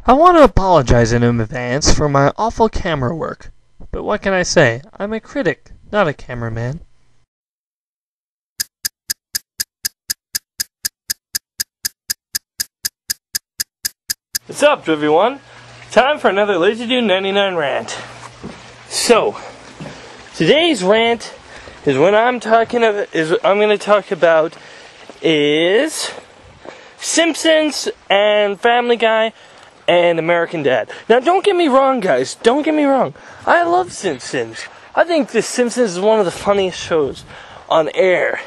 I want to apologize in advance for my awful camera work. But what can I say? I'm a critic, not a cameraman. What's up, everyone? Time for another Lazy Dude 99 rant. So, today's rant is what I'm going to talk about is Simpsons and Family Guy and American Dad. Now, don't get me wrong, guys. Don't get me wrong. I love Simpsons. I think The Simpsons is one of the funniest shows on air.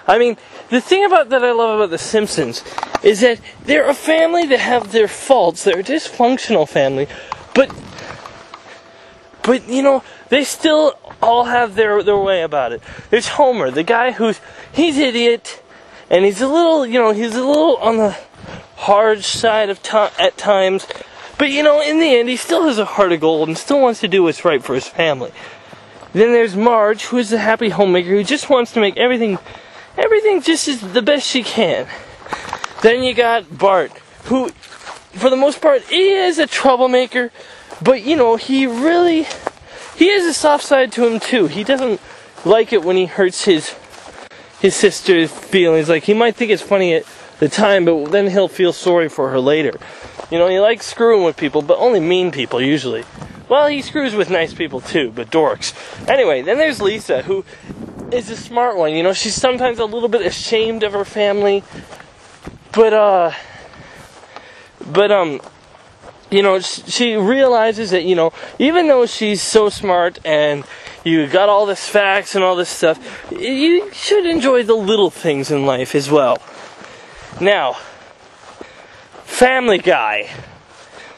I mean, the thing that I love about The Simpsons is that they're a family that have their faults. They're a dysfunctional family, but you know, they still all have their way about it. There's Homer, the guy he's an idiot, and he's a little on the hard side of at times, but you know, in the end, he still has a heart of gold and still wants to do what's right for his family. Then there's Marge, who is the happy homemaker who just wants to make everything just is the best she can. Then you got Bart, who, for the most part, he is a troublemaker, but you know, he has a soft side to him too. He doesn't like it when he hurts his sister's feelings. Like, he might think it's funny at the time, but then he'll feel sorry for her later. You know, he likes screwing with people, but only mean people usually. Well, he screws with nice people too, but dorks. Anyway, then there's Lisa, who is a smart one. You know, she's sometimes a little bit ashamed of her family, but you know, she realizes that, you know, even though she's so smart and you got all this facts and all this stuff, you should enjoy the little things in life as well. Now, Family Guy,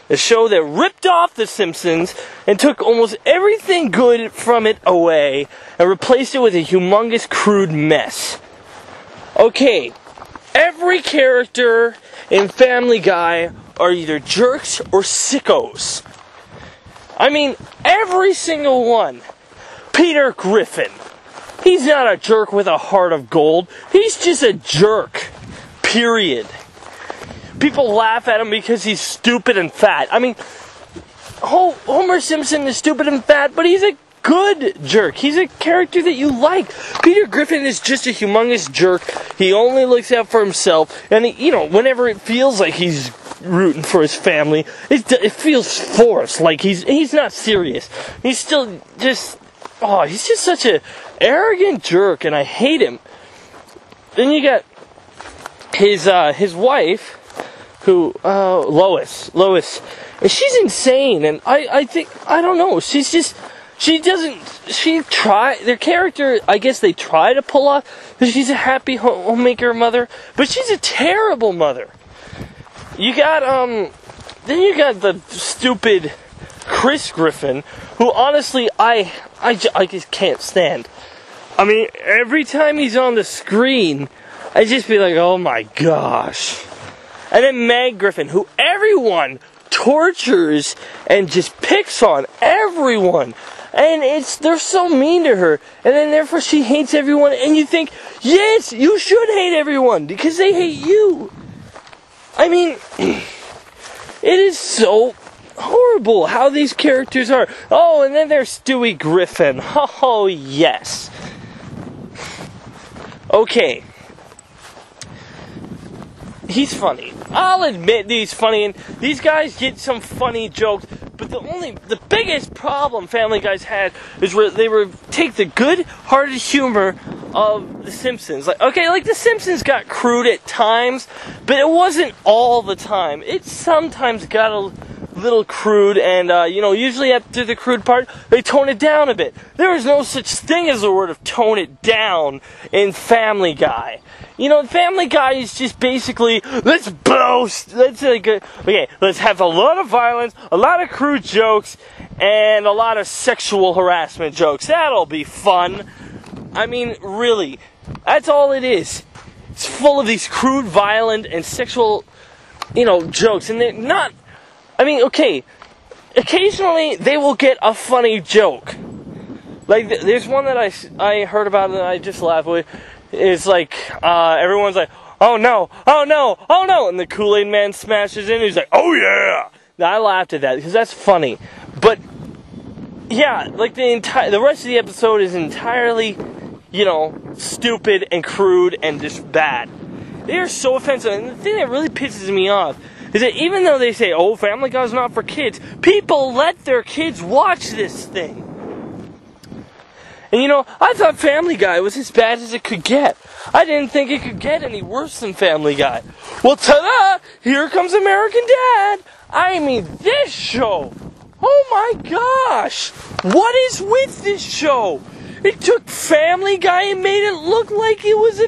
the show that ripped off The Simpsons and took almost everything good from it away and replaced it with a humongous, crude mess. Okay, every character in Family Guy are either jerks or sickos. I mean, every single one. Peter Griffin. He's not a jerk with a heart of gold. He's just a jerk. Period. People laugh at him because he's stupid and fat. I mean, Homer Simpson is stupid and fat, but he's a good jerk. He's a character that you like. Peter Griffin is just a humongous jerk. He only looks out for himself, and he, you know, whenever it feels like he's rooting for his family, it feels forced. Like he's not serious. He's still just he's just such a arrogant jerk, and I hate him. Then you got his wife, who Lois, and she's insane, and I don't know, their character, I guess they try to pull off, because she's a happy homemaker mother, but she's a terrible mother. You got, then you got the stupid Chris Griffin, who honestly, I just can't stand. I mean, every time he's on the screen, I just be like, oh my gosh. And then Meg Griffin, who everyone tortures and just picks on everyone. And they're so mean to her. And then therefore she hates everyone. And you think, yes, you should hate everyone because they hate you. I mean, it is so horrible how these characters are. Oh, and then there's Stewie Griffin. Oh, yes. Okay. He's funny. I'll admit he's funny, and these guys get some funny jokes, but the biggest problem Family Guys had is where they take the good-hearted humor of The Simpsons. Like The Simpsons got crude at times, but it wasn't all the time. It sometimes got a little crude, and you know, usually after the crude part, they tone it down a bit. There is no such thing as the word of tone it down in Family Guy. You know, Family Guy is just basically, let's boast, let's have a lot of violence, a lot of crude jokes, and a lot of sexual harassment jokes. That'll be fun. I mean, really, that's all it is. It's full of these crude, violent, and sexual, you know, jokes, and they're not, I mean, okay, occasionally they will get a funny joke. Like, there's one that I heard about and I just laughed with. It's like, everyone's like, oh no, oh no, oh no, and the Kool-Aid Man smashes in, he's like, oh yeah! Now, I laughed at that, because that's funny. But, yeah, like the rest of the episode is entirely, stupid and crude and just bad. They are so offensive, and the thing that really pisses me off is that even though they say, oh, Family Guy's not for kids, people let their kids watch this thing. And I thought Family Guy was as bad as it could get. I didn't think it could get any worse than Family Guy. Well, ta-da! Here comes American Dad! I mean, this show! Oh my gosh! What is with this show? It took Family Guy and made it look like it was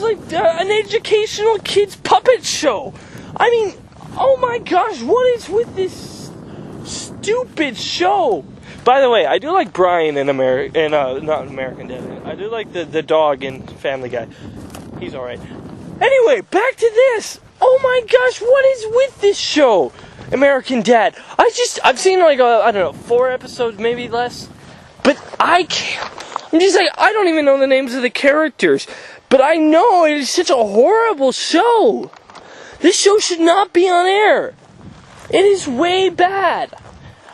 like an educational kids puppet show. I mean, oh my gosh, what is with this stupid show? By the way, I do like Brian in not American Dad. I do like the dog in Family Guy. He's alright. Anyway, back to this. Oh my gosh, what is with this show? American Dad. I've seen like, 4 episodes, maybe less. But I'm just like, I don't even know the names of the characters. But I know it is such a horrible show. This show should not be on air. It is way bad.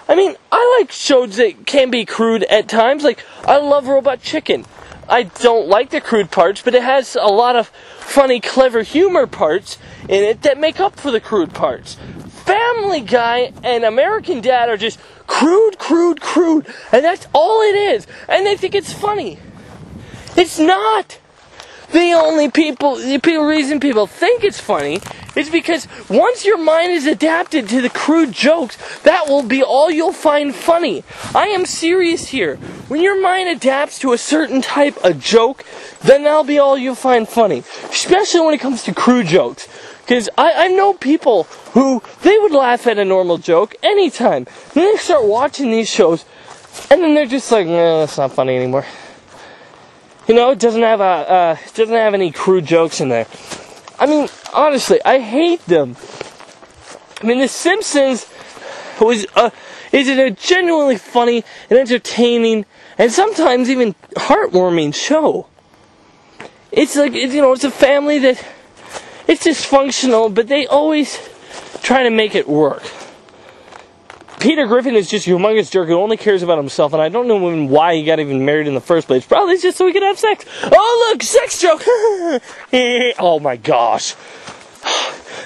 I mean, I like shows that can be crude at times. Like, I love Robot Chicken. I don't like the crude parts, but it has a lot of funny, clever humor parts in it that make up for the crude parts. Family Guy and American Dad are just crude, and that's all it is. And they think it's funny. It's not. The reason people think it's funny is because once your mind is adapted to the crude jokes, that will be all you'll find funny. I am serious here. When your mind adapts to a certain type of joke, then that'll be all you'll find funny. Especially when it comes to crude jokes. Because I know people who, they would laugh at a normal joke anytime. Then they start watching these shows, and then they're just like, that's not funny anymore. It doesn't have any crude jokes in there. I mean, honestly, I hate them. I mean, The Simpsons is a genuinely funny and entertaining and sometimes even heartwarming show. It's like, it's a family that, it's dysfunctional, but they always try to make it work. Peter Griffin is just a humongous jerk who only cares about himself, and I don't know even why he got even married in the first place. Probably just so he could have sex. Oh, look, sex joke! Oh my gosh.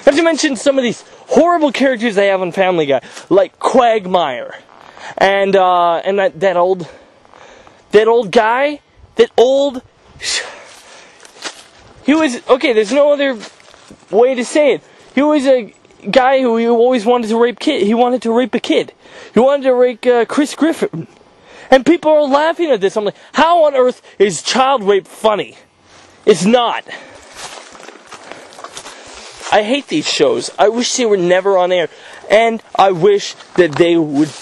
Not to mention some of these horrible characters they have on Family Guy, like Quagmire, and that old guy, he was, okay, there's no other way to say it. He was a guy who always wanted to rape kid. He wanted to rape a kid. He wanted to rape Chris Griffin. And people are laughing at this. I'm like, how on earth is child rape funny? It's not. I hate these shows. I wish they were never on air. And I wish that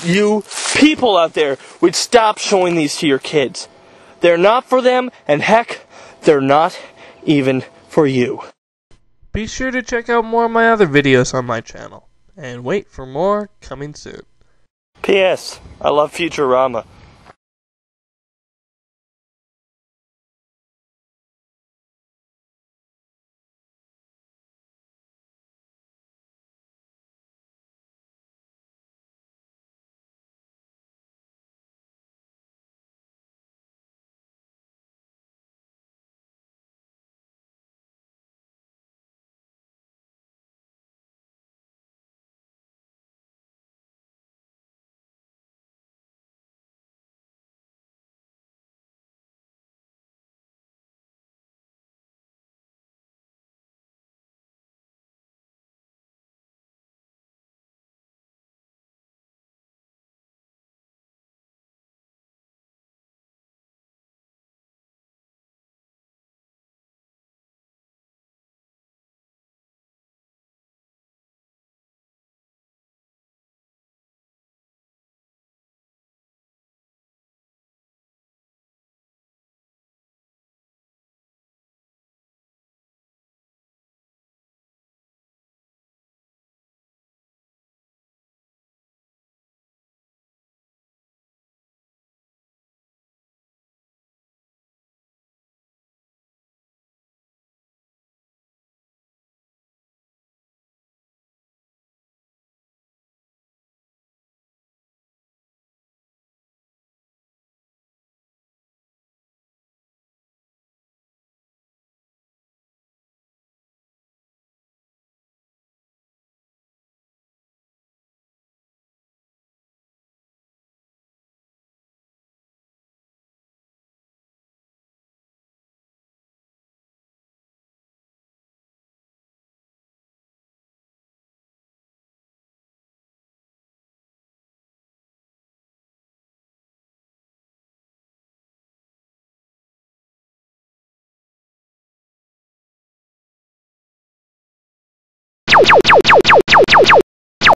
you people out there would stop showing these to your kids. They're not for them, and heck, they're not even for you. Be sure to check out more of my other videos on my channel. And wait for more coming soon. P.S. I love Futurama.